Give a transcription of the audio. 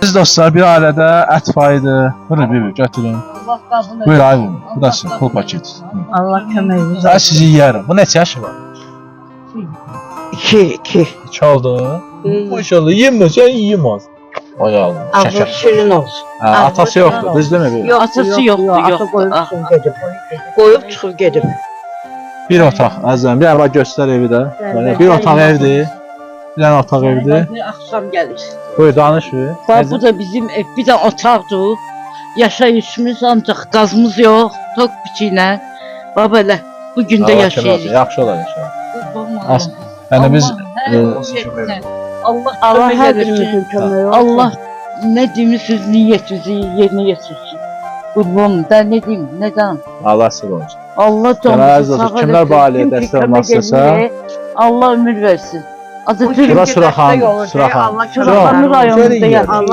Siz dostlar bir ailədə ət payıdı. Bunu bir götürün. Buyur abi. Bu da sizin pul paketi. Allah köməyiniz Ben sizi yiyərəm. Bu neçə yaşı var? 2. 2 oldu. Maşallah yemesen yiyemez. Ayağım. Allah şirin olsun. Atası yoktu. Düz değil mi? Atası yoktu. Ata koyup çıxıb gedib. Koyup çıxıb gedib. Bir otaq. Əzizim bir araba göstər evi də. Böyle bir otaq evdir. Bir dənə otaq evdir. Axşam gəlir. Buyur danış bir. Bax bu da bizim ev, bir də otaqdır. Yaşayışımız ancaq qazımız yox, tok biçiylə. Bax belə bu gün də yaşayırıq. Yaxşı olar yaşayır. Yəni biz Allah hər birimizin köməyi olsun. Allah nə demisiniz niyyətinizi yerinə yetirsin. Qurbanım, da nə deyim, nədən? Allah sizə olsun. Allah canınızı sağ eləsin. Kimlər bu ailəyə dəstək olmaq istəsə, Allah ömür versin. Bura Suraxan. Suraxanlı rayonunda yaşayır.